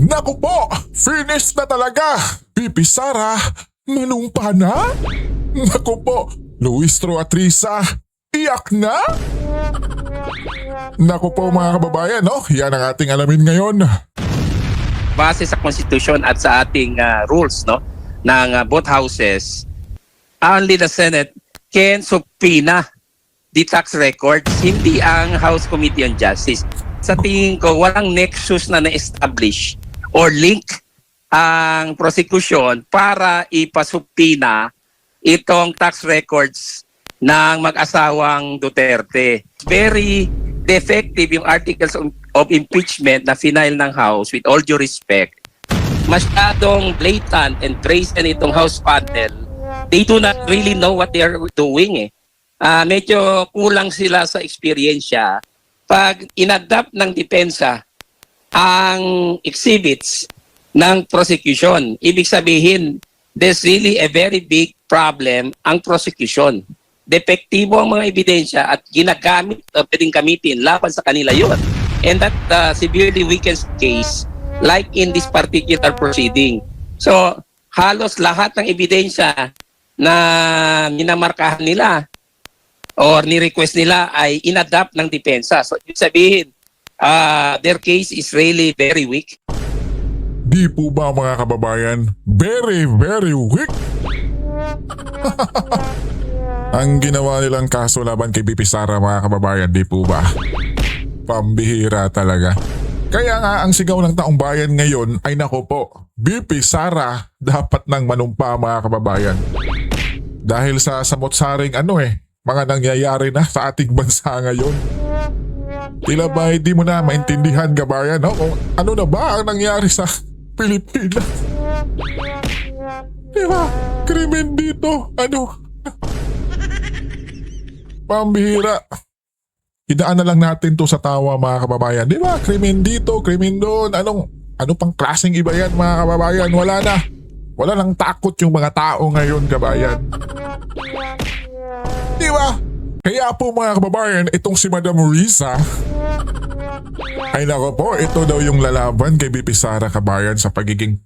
Naku po, finish na talaga. Pipi Sara, manumpa na? Naku po, Luis Troatrisa, iyak na? Naku po mga kababayan, no? Yan ang ating alamin ngayon. Base sa Constitution at sa ating rules no ng both houses, only the Senate can subpoena the tax records, hindi ang House Committee on Justice. Sa tingin ko, walang nexus na na-establish or link ang prosecution para ipasubpoena itong tax records ng mag-asawang Duterte. Very defective yung articles of impeachment na final ng House, with all due respect. Masyadong blatant and brazen itong House panel. They do not really know what they are doing eh. Medyo kulang sila sa eksperyensya pag inadapt ng depensa ang exhibits ng prosecution. Ibig sabihin, there's really a very big problem ang prosecution. Depektibo ang mga ebidensya at ginagamit o pwedeng gamitin laban sa kanila yun. And that severely weakens case like in this particular proceeding. So, halos lahat ng ebidensya na minamarkahan nila or ni-request nila ay inadapt ng depensa. So, ibig sabihin, their case is really very weak. Di po ba mga kababayan? Very, very weak. Ang ginawa nilang kaso laban kay Pipi Sara mga kababayan, di po ba? Pambihira talaga. Kaya nga ang sigaw ng taong bayan ngayon ay nako po, Pipi Sara dapat nang manumpa mga kababayan. Dahil sa samot-saring mga nangyayari na sa ating bansa ngayon. Tila ba hindi mo na maintindihan kabayan, no? Kung ano na ba ang nangyari sa Pilipinas? Diba? Krimen dito. Pambihira. Idaan na lang natin to sa tawa mga kababayan. Di ba? Krimen dito, krimen doon. Ano pang klaseng iba yan mga kababayan? Wala na. Wala nang takot yung mga tao ngayon kabayan. Di ba? Kaya po mga kababayan, itong si Madam Risa ay nako po, ito daw yung lalaban kay Pipi Sara kabayan sa pagiging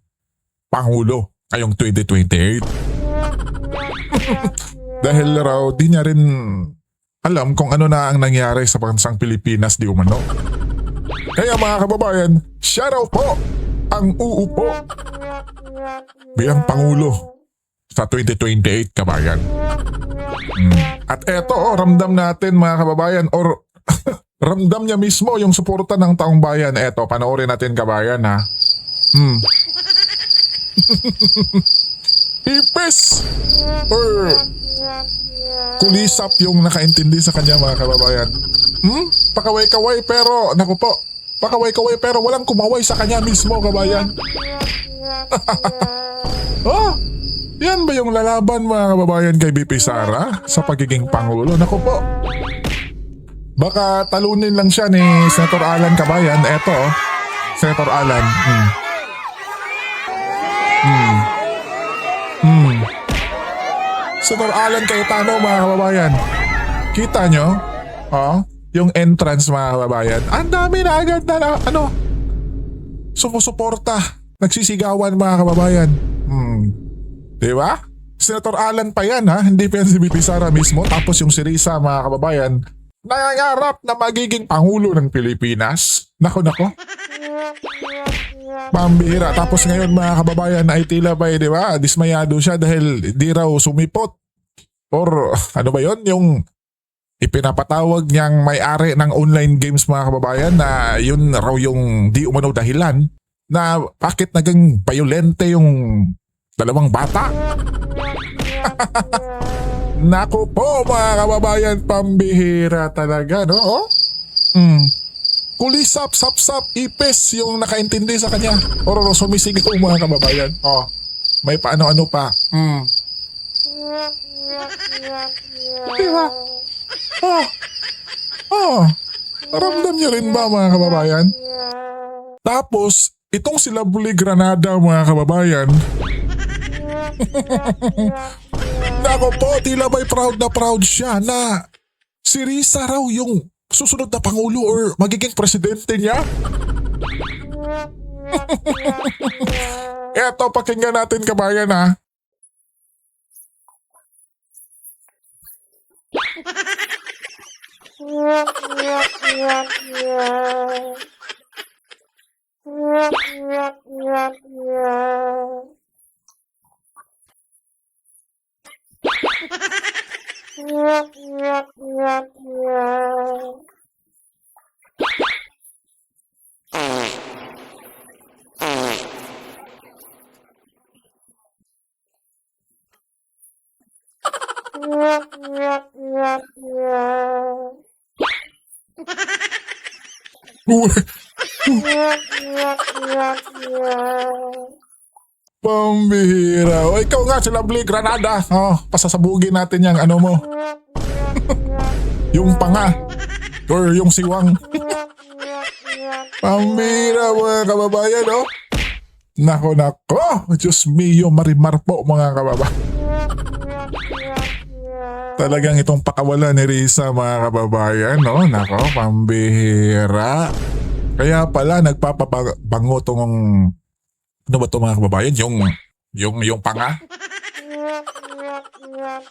Pangulo ngayong 2028. Dahil raw di niya rin alam kung ano na ang nangyari sa bansang Pilipinas di umano. Kaya mga kababayan, siya raw po ang uupo bilang Pangulo sa 2028 kabayan. At eto ramdam natin mga kababayan or ramdam niya mismo yung suporta ng taong bayan. Eto, panoorin natin kabayan ha. Ipes or kulisap yung nakaintindi sa kanya mga kababayan. Pakaway-kaway pero, naku po, pakaway-kaway pero walang kumaway sa kanya mismo kabayan. Yan ba yung lalaban mga kababayan kay Pipi Sara sa pagiging Pangulo? Naku po, baka talunin lang siya ni Senator Alan kabayan. Eto, Senator Alan. Senator Alan Cayetano mga kababayan. Kita nyo? Yung entrance mga kababayan. Ang dami na agad na sumusuporta. Nagsisigawan mga kababayan. Diba? Senator Alan pa yan ha. Hindi pa yan si Pipi Sara mismo. Tapos yung si Risa mga kababayan, nangangarap na magiging Pangulo ng Pilipinas. Nako. Pambihira. Tapos ngayon mga kababayan ay tila ba diba? Dismayado siya dahil di raw sumipot. Or ano ba yon yung ipinapatawag niyang may-ari ng online games mga kababayan na yun raw yung di umano dahilan na bakit naging violente yung dalawang bata. Naku po mga kababayan, pambihira talaga no? Kulisap, sapsap, ipes yung nakaintindi sa kanya. Or sumisigaw mga kababayan. May paano-ano pa. Diba? Ramdam niyo rin ba mga kababayan? Tapos, itong si Lovely Granada mga kababayan. Nako po, tila ba'y proud na proud siya na si Risa raw yung susunod na Pangulo or magiging presidente niya. Eto, pakinggan natin kabayan ha. Pambihira. O ikaw nga si Lovely Granada. Oh, pasasabugin natin yung ano mo. Yung panga. Or yung siwang. Pambihira mga kababayan, oh. Nako, nako. Diyos mio, marimar po mga kababayan. Talagang itong pakawala ni Risa mga kababayan, no? Nako, pambihira. Kaya pala nagpapabango tong ano ba ito mga kababayan? Yung panga?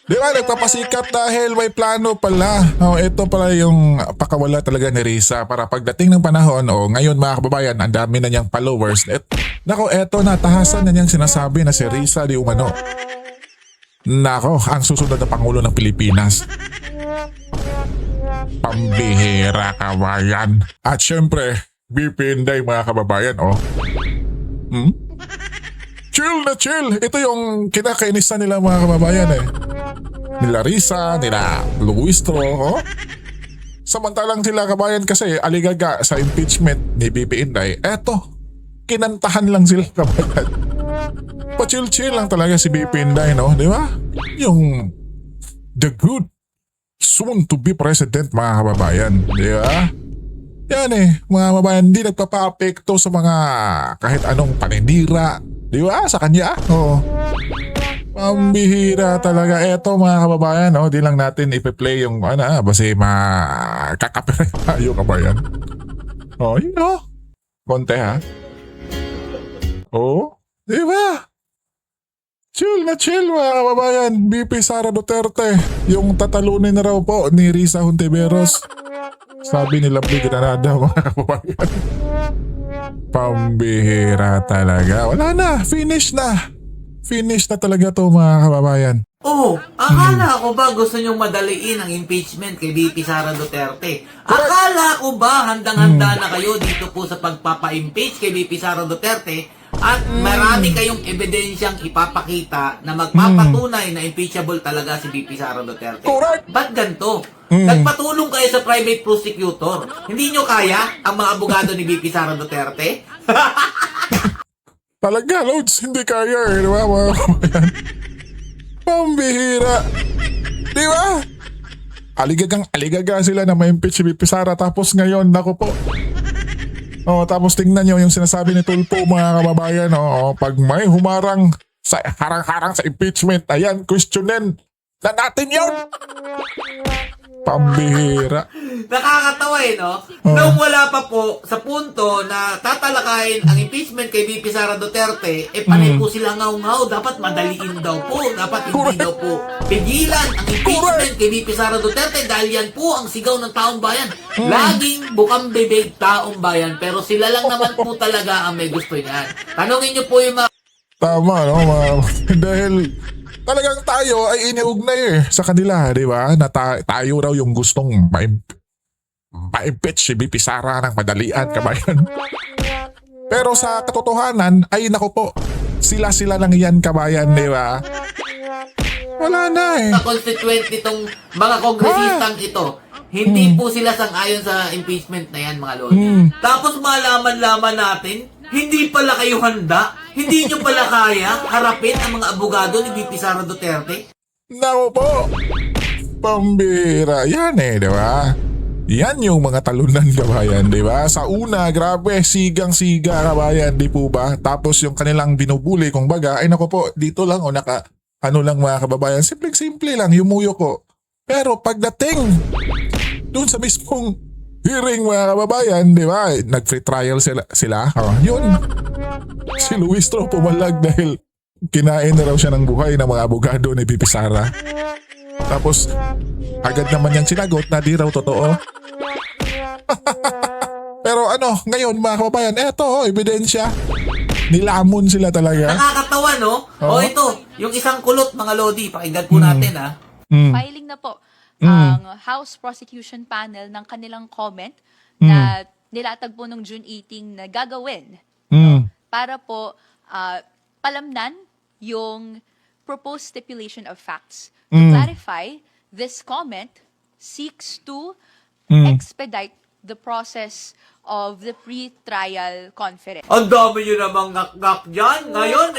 Di ba nagpapasikat dahil may plano pala. Oh, ito pala yung pakawala talaga ni Risa para pagdating ng panahon, ngayon mga kababayan, ang dami na niyang followers. Nako, eto na, tahasan na niyang sinasabi na si Risa di umano. Nako, ang susunod na Pangulo ng Pilipinas. Pambihira kabayan. At syempre, BP Inday mga kababayan, oh. Chill na chill. Ito yung kinakainisan nila mga kababayan eh. Nila Risa, nila Luistro, oh. Samantalang sila kabayan kasi aligaga sa impeachment ni BP Inday. Eto, kinantahan lang sila kabayan. Pa-chill-chill lang talaga si BP Inday, no? Di ba? Yung the good soon to be president mga kababayan. Di ba? Yan eh, mga kababayan, hindi nagpapa-apekto sa mga kahit anong paninira. Di ba? Sa kanya. Oo. Pambihira talaga. Eto mga kababayan, di lang natin ipi-play yung basi makakapire tayo kabayan. Yun konti ha. Di ba? Chill na chill mga kababayan. BP Sara Duterte, yung tatalunin na raw po ni Risa Hontiveros. Sabi ni Lovely Granada mga kababayan. Pambihira talaga. Wala na. Finish na. Finish na talaga to mga kababayan. Akala ko ba gusto nyong madaliin ang impeachment kay BP Sara Duterte? Akala ko ba handang-handa na kayo dito po sa pagpapa-impeach kay BP Sara Duterte? At marami kayong ebidensyang ipapakita na magpapatunay na impeachable talaga si BP Sara Duterte. Correct. Ba't ganito? Nagpatulong kayo sa private prosecutor. Hindi nyo kaya ang mga abogado ni BP Sara Duterte? Talaga, Lods. Hindi kaya eh. Di ba mga kababayan? Pambihira. Di ba? Aligaga sila na ma-impeach si BP Sara. Tapos ngayon, nako po. Tapos tingnan nyo yung sinasabi ni Tulpo mga kababayan. Pag may humarang sa harang-harang sa impeachment, ayan, questionin na natin yun. Pambihira. Nakakatawa no? Nung wala pa po sa punto na tatalakayin ang impeachment kay BP Sara Duterte, panay po sila ngaw-ngaw, dapat madaliin daw po, dapat hindi daw po pigilan ang impeachment kay BP Sara Duterte dahil yan po ang sigaw ng taong bayan. Laging bukang bibig taong bayan, pero sila lang naman po talaga ang may gusto niyan. Tanungin niyo po yung mga Tama, no? Dahil talagang tayo ay iniugnay sa kanila, di ba? Na tayo raw yung gustong ma-impeach si BP Sara ng madalian, kabayan. Pero sa katotohanan, ay nako po, sila lang yan, kabayan, di ba? Wala na eh. constituent nitong mga kongresistang ito. Hindi po sila sang-ayon sa impeachment na yan, mga lord. Tapos malaman-laman natin, hindi pala kayo handa, hindi nyo pala kaya harapin ang mga abogado ni BP Sara Duterte. Nako po, pambira. Yan eh, di ba? Yan yung mga talunan, kabayan, di ba? Sa una, grabe, sigang-siga, kabayan, di po ba? Tapos yung kanilang binubuli, kung baga, ay nako po, dito lang o ano lang mga kababayan, simple lang, yumuyo ko. Pero pagdating dun sa mismong hearing mga kababayan, di ba? Nag-free trial sila. Oh, yun. Si Luistro pumalag dahil kinain na raw siya ng buhay ng mga abogado ni Bibi Sara. Tapos agad naman niyang sinagot na di raw totoo. Pero ano, ngayon mga kababayan, eto, ebidensya. Nilamon sila talaga. Nakakatawa, no? Oo. O ito, yung isang kulot, mga Lodi, pakinggan po natin, ha? Filing na po ang House Prosecution Panel ng kanilang comment na nilatag po nung June 18 na gagawin para po palamnan yung proposed stipulation of facts. To clarify, this comment seeks to expedite the process of the pre-trial conference. Ang dami nyo namang ngak-ngak dyan. Ngayon,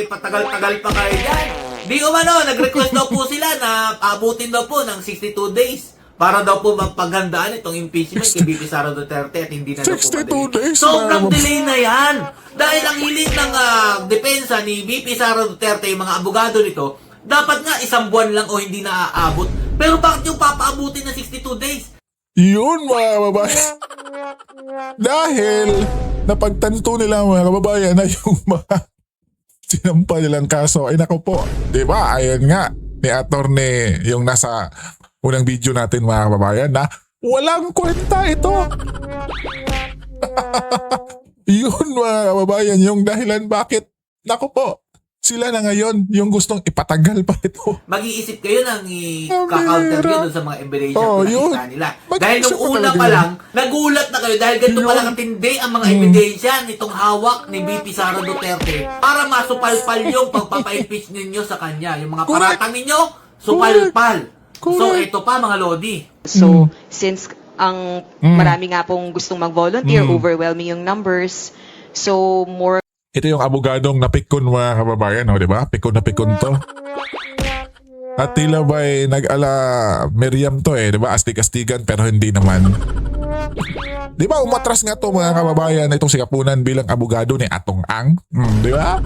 patagal-tagal pa kayo dyan. Di umano, nag-request daw po sila na abutin daw po ng 62 days para daw po mapaghandaan itong impeachment kay Bibi Sara Duterte at hindi na daw po 62 days, Sobrang ma'am. delay na yan. Dahil ang hiling ng depensa ni Bibi Sara Duterte, yung mga abogado nito, dapat nga isang buwan lang o hindi na aabot. Pero bakit yung papaabutin ng 62 days? Yun mga kababayan. Dahil napagtanto nila mga kababayan na yung mga sinampa nilang kaso ay nako po. Diba? Ayan nga ni attorney yung nasa unang video natin mga kababayan na walang kwenta ito. Yun mga kababayan yung dahilan bakit nako po. Sila na ngayon yung gustong ipatagal pa ito. Mag-iisip kayo ng i-counter nyo dun sa mga evidence Oh, na yun. nakita nila. Mag-iisip Dahil nung ka una talaga pa yun. lang, nagulat na kayo dahil ganito pa lang katindi ang mga ebidensya nitong hawak ni BP Sara Duterte para masupalpal yung pagpapa-impeach ninyo sa kanya. Yung mga Correct. paratang ninyo, supalpal. So Correct. ito pa mga Lodi. So, since ang marami nga pong gustong mag-volunteer, overwhelming yung numbers, so more Ito yung abogadong napikon mga kababayan, di ba? Pikon na pikon to. At tila ba'y nag-ala Miriam to di ba? Astig-astigan pero hindi naman. Di ba umatras nga to mga kababayan itong sikapunan bilang abogado ni Atong Ang? Di ba?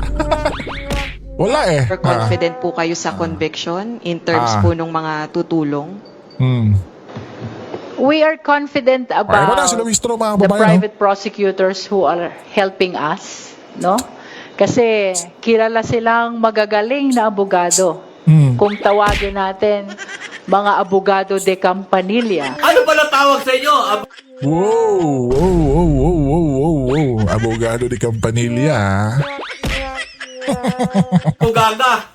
Wala confident po kayo sa conviction in terms po ng mga tutulong. We are confident Ay, wala about sila Wistro mga the kababayan. private prosecutors who are helping us, no? Kasi kilala silang magagaling na abogado. Kung tawagin natin mga abogado de Campanilla. Ano pala tawag sa inyo? Wow. Abogado di Campanilla. Abogada.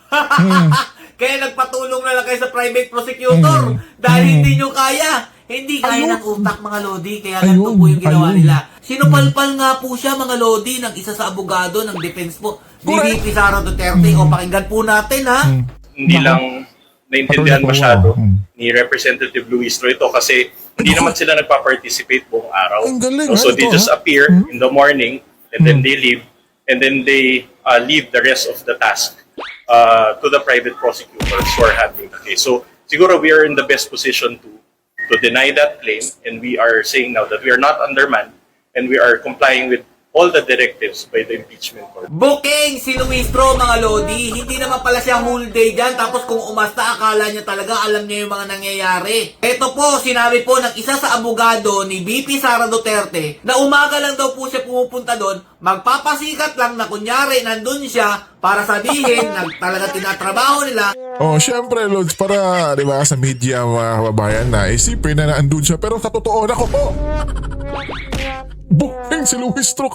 Kaya nagpatulong na lang kayo sa private prosecutor dahil hindi nyo kaya. Hindi kaya ng utak mga Lodi, kaya ganito po yung ginawa nila. Sinupalpal nga po siya mga Lodi ng isa sa abogado ng defense po ni VP Sara Duterte. O pakinggan po natin ha. Hindi lang naintindihan masyado ni Representative Luis ito kasi hindi naman sila nagpa-participate buong araw. Ang galing, So they ito, just appear in the morning and then they leave and then they leave the rest of the task to the private prosecutors who are handling the case. So siguro we are in the best position to deny that claim, and we are saying now that we are not undermanned and we are complying with all the directives by the impeachment court. Booking si Luistro mga Lodi. Hindi naman pala siya whole day dyan. Tapos kung umasta, akala niya talaga alam niya yung mga nangyayari. Ito po, sinabi po ng isa sa abogado ni BP Sara Duterte na umaga lang daw po siya pumupunta doon. Magpapasikat lang na kunyari nandun siya para sabihin na talaga tinatrabaho nila. Oh, syempre, Lods, para, di ba, sa media, mga kababayan, na isipin na naandun siya. Pero sa totoo, nako po. Booking si Luistro.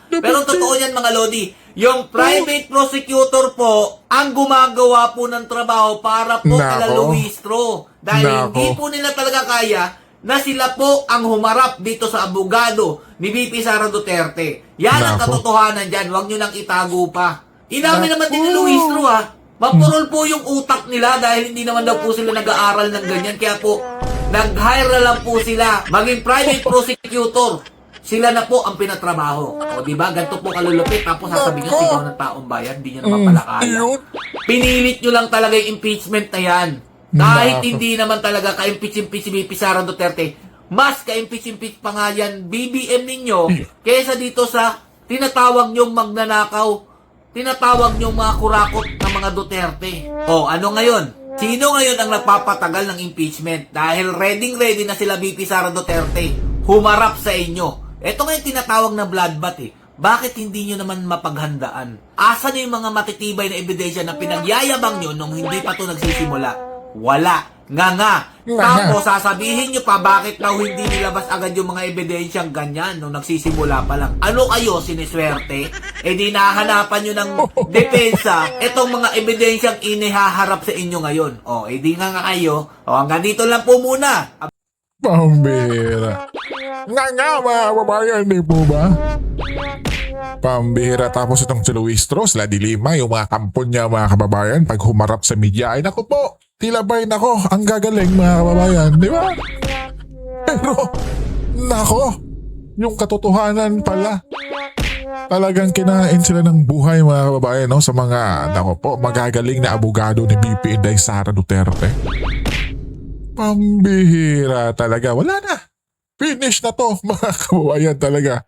Pero totoo yan mga Lodi, yung private prosecutor po ang gumagawa po ng trabaho para po kala Nako. Luistro. Dahil Nako. hindi po nila talaga kaya na sila po ang humarap dito sa abogado ni VP Sara Duterte. Yan ang Nako. katotohanan dyan, huwag nyo nang itago pa. Inamin naman din ni Nako. Luistro ha. Mapurol po yung utak nila dahil hindi naman daw po sila nag-aaral ng ganyan. Kaya po, nag-hire na lang po sila maging private prosecutor. Sila na po ang pinatrabaho. O diba, ganito po kalulupit. Tapos sasabihin nyo, sigaw ng taong bayan. Hindi nyo naman pala kaya. Ayun. Pinilit nyo lang talaga yung impeachment na yan. Kahit hindi naman talaga ka-impeach si VP Sara Duterte, mas ka-impeach pa nga yan BBM ninyo kaysa dito sa tinatawag nyong magnanakaw, tinatawag nyong mga kurakot ng mga Duterte. O, ano ngayon? Sino ngayon ang nagpapatagal ng impeachment? Dahil ready na sila VP Sara Duterte humarap sa inyo. Ito nga yung tinatawag na bloodbath eh. Bakit hindi nyo naman mapaghandaan? Asan na yung mga matitibay na ebidensya na pinagyayabang nyo nung hindi pa ito nagsisimula? Wala. Nga. Tapos sasabihin nyo pa bakit daw hindi nilabas agad yung mga ebidensyang ganyan nung nagsisimula pa lang. Ano kayo, siniswerte? Eh di nahahanapan nyo ng depensa itong mga ebidensyang inihaharap sa inyo ngayon. O, eh di nga kayo. O, hanggang dito lang po muna. Pambihira. Nga mga kababayan, di po ba? Pambihira. Tapos itong si Luis Tros, La Dilima, yung mga kampon niya mga kababayan, pag humarap sa media, ay naku po, tila ba'y nako, ang gagaling mga kababayan, di ba? Pero, nako, yung katotohanan pala, talagang kinain sila ng buhay mga kababayan, no? Sa mga, nako po, magagaling na abogado ni BP Inday Sara Duterte. Pambihira talaga. Wala na. Finish na to, mga kababayan talaga.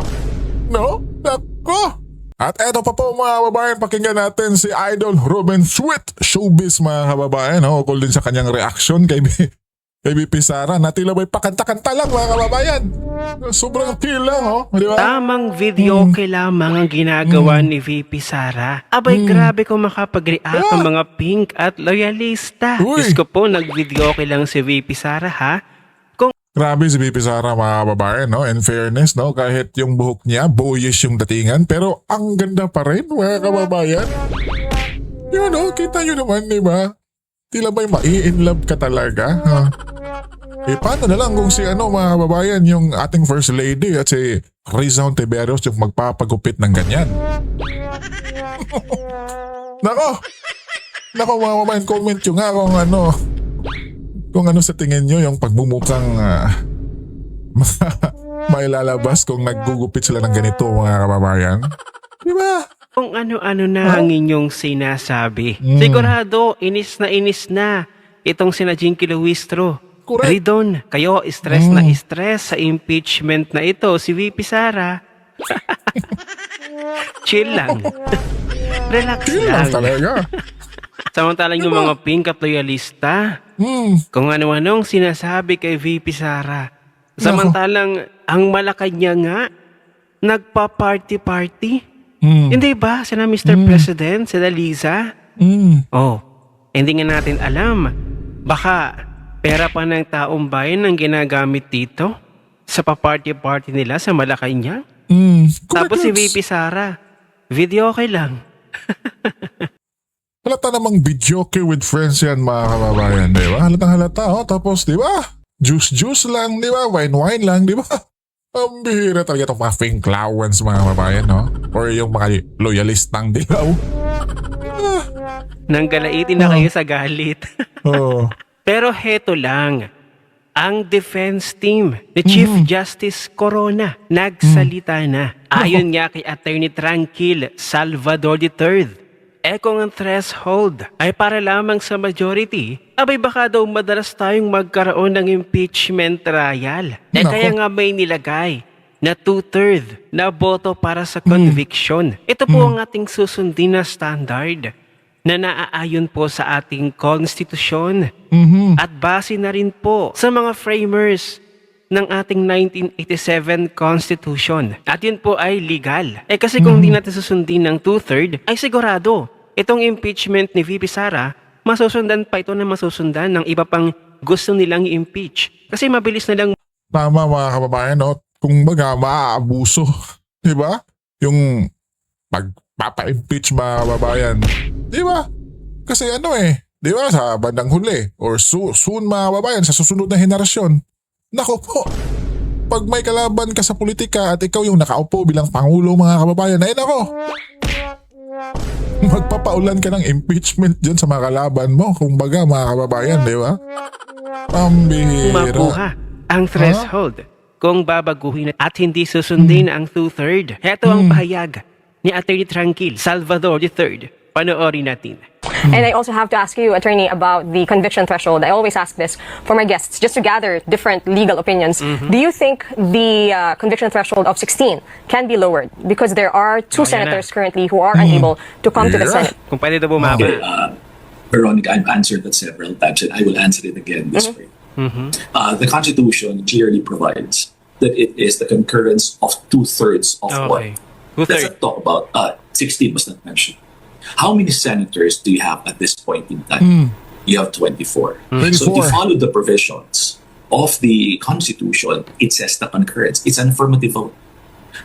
No? Nako! At eto pa po mga kababayan, pakinggan natin si Idol Ruben Sweet Showbiz mga kababayan. No? Ukol din sa kanyang reaction kay BP Sara na tila ba'y pakanta-kanta lang mga kababayan. Sobrang feel lang, oh. Di ba? Tamang video lamang ang ginagawa ni VP Sara. Abay, grabe kung makapag-react ang mga pink at loyalista. Uy. Diyos ko po, nag-video lang si VP Sara, ha? Grabe si BP Sara mga kababayan, no? In fairness, no? Kahit yung buhok niya, boyish yung datingan, pero ang ganda pa rin mga kababayan. Yun, no? Kita nyo naman, di ba? Tila ba'y mai-inlove ka talaga, ha? Eh, paano na lang kung si mga kababayan, yung ating First Lady at si Riza Hontiveros yung magpapagupit ng ganyan. Nako mga kababayan, comment nyo nga kung ano sa tingin nyo yung pagmumukhang may lalabas kung naggugupit sila ng ganito mga kababayan. Diba? Kung ano-ano na ang inyong sinasabi. Sigurado, inis na itong sina Jinky Luistro. Correct. Ridon, kayo stress na stress sa impeachment na ito. Si VP Sara, chill lang. Relax Chill lang. lang talaga. Samantalang yung mga pink at loyalista, kung ano-anong sinasabi kay VP Sara. Samantalang ang Malacanang nga, nagpa-party-party. Hindi ba? Sina Mr. President, sina Liza? Oh, hindi nga natin alam. Baka pera pa ng taong bayan ang ginagamit dito sa pa-party-party nila sa Malacanang. Tapos si VP Sara, video okay lang. Halata namang videoke with friends yan mga kababayan, di ba? Halatang halata, oh. Tapos, di ba? Juice lang, di ba? Wine lang, di ba? Ang bihira talaga itong mga finklawans mga kababayan, no? Or yung mga loyalistang dilaw. Nanggalaitin na kayo sa galit. Oh. Pero heto lang, ang defense team ni Chief Justice Corona nagsalita na. Ayon nga kay Attorney Tranquil Salvador III, kung ang threshold ay para lamang sa majority, abay baka daw madalas tayong magkaroon ng impeachment trial. Nako. Kaya nga may nilagay na 2/3 na boto para sa conviction. Ito po ang ating susundin na standard na naaayon po sa ating konstitusyon at base na rin po sa mga framers ng ating 1987 Constitution. At yun po ay legal. Kasi kung di natin susundin ng 2/3, ay sigurado, itong impeachment ni VP Sara, masusundan pa ito na masusundan ng iba pang gusto nilang i-impeach. Kasi mabilis na lang. Tama mga kababayan, no? Kung baga maaabuso, di ba? Yung pagpapa-impeach mga kababayan, di ba? Kasi di ba, sa bandang huli, or soon mga kababayan, sa susunod na henerasyon, nako po, pag may kalaban ka sa politika at ikaw yung nakaupo bilang Pangulo mga kababayan, ay nako, magpapaulan ka ng impeachment dyan sa mga kalaban mo, kung baga mga kababayan, di ba? Pambihira. Makuha ang threshold kung babaguhin at hindi susundin ang 2/3. Heto ang pahayag ni Attorney Tranquil Salvador III. Panoorin natin. And I also have to ask you, Attorney, about the conviction threshold. I always ask this for my guests, just to gather different legal opinions. Do you think the conviction threshold of 16 can be lowered? Because there are two Ayan na. senators currently who are unable to come to the Senate. Kung pwede ito bumaba. Veronica, I've answered that several times, and I will answer it again this way. The Constitution clearly provides that it is the concurrence of 2/3 of what? Okay. Let's 2/3. not talk about 16 was not mentioned. How many senators do you have at this point in time? You have 24. So if you 24. follow the provisions of the Constitution, it says the concurrence. It's an affirmative vote.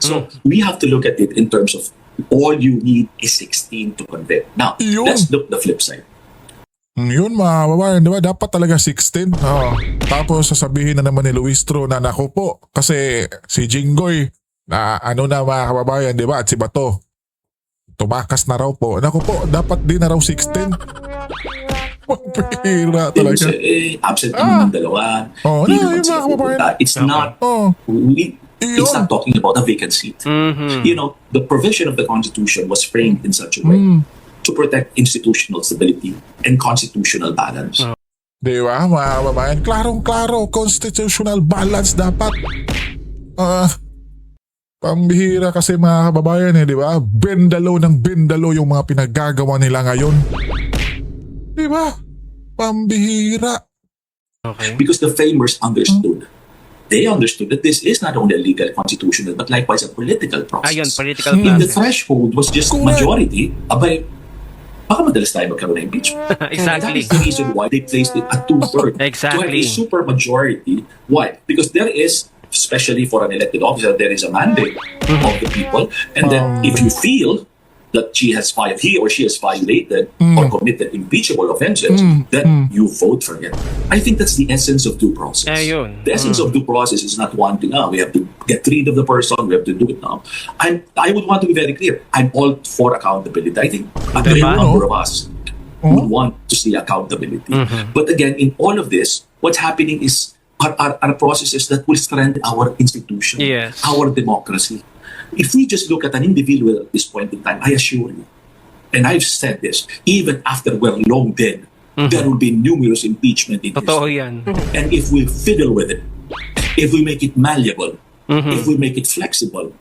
So we have to look at it in terms of all you need is 16 to convict. Now, Yun. let's look the flip side. Yun mga kababayan, di ba? Dapat talaga 16. Tapos sasabihin na naman ni Luistro na naku po. Kasi si Jinggoy, na ano na mga kababayan, di ba? At si Bato, tumakas na raw po. Naku po, dapat din na raw 16. Pagpihira talaga. Absent yung dalawa. Oh, Hindi no, naman yung sila mga kababayan. pupunta. It's not, Oh, it's not talking about a vacant seat. You know, the provision of the Constitution was framed in such a way to protect institutional stability and constitutional balance. di ba mga kababayan? Klarong-klaro, constitutional balance dapat. Pambihira kasi mga kababayan di ba? Bendalo ng bendalo yung mga pinaggagawa nila ngayon. Di ba? Pambihira. Okay. Because the framers understood. They understood that this is not only a legal constitutional but likewise a political process. Ayun, political If the process. threshold was just Correct. majority, abay, baka madalas tayo magkaroon ng impeachment. That Exactly. is the reason why they placed it at 2/3. Exactly. To have a super majority. Why? Because there is, especially for an elected officer, there is a mandate of the people. And then if you feel that he or she has violated or committed impeachable offenses, then you vote for him. I think that's the essence of due process. Ayun. The essence of due process is not wanting, we have to get rid of the person, we have to do it now. I would want to be very clear. I'm all for accountability. I think a great Diba? number of us would want to see accountability. But again, in all of this, what's happening is are processes that will strengthen our institution, Yes. our democracy. If we just look at an individual at this point in time, I assure you, and I've said this, even after we're long dead, there will be numerous impeachment in Totoo this. yan. And if we fiddle with it, if we make it malleable, if we make it flexible,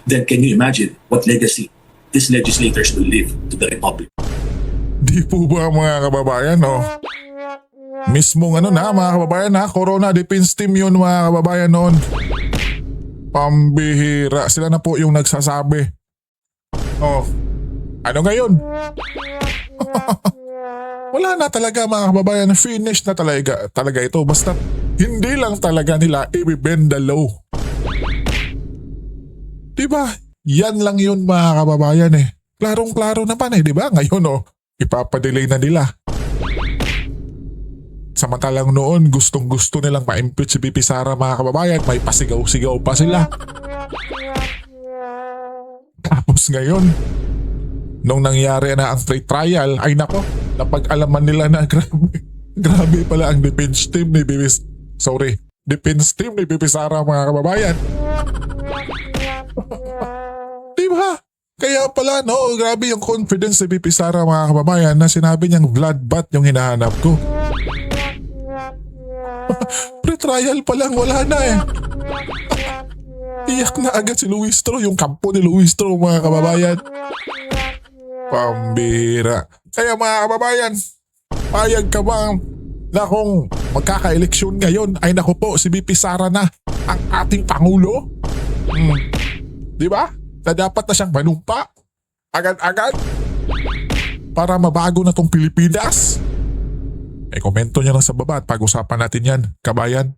then can you imagine what legacy these legislators will leave to the Republic? Di po ba mga kababayan, no? Mismong mga kababayan Corona Defense Team yun mga kababayan noon. Pambihira. Sila na po yung nagsasabi. Ano ngayon? Wala na talaga mga kababayan. Finish na talaga ito. Basta hindi lang talaga nila i-bend the law. Diba? Yan lang yun mga kababayan Klarong-klaro naman diba? Ngayon ipapadelay na nila. Samantalang noon, gustong-gusto nilang ma-impeach si BP Sara mga kababayan. May pasigaw-sigaw pa sila. Tapos ngayon, nung nangyari na ang free trial, ay nako, napag-alaman nila na grabe pala ang defense team ni BP Sara mga kababayan. Diba? Kaya pala grabe yung confidence ni BP Sara mga kababayan na sinabi niyang bloodbath yung hinahanap ko. Pre-trial pa lang, wala na Iyak na agad si Luistro, yung kampo ni Luistro mga kababayan. Pambira. Kaya mga kababayan, payag ka ba na kung magkaka-eleksyon ngayon ay naku po si BP Sara na ang ating Pangulo? Di ba? Na dapat na siyang manumpa agad-agad para mabago na tong Pilipinas. Komento niya lang sa baba at pag-usapan natin yan, kabayan.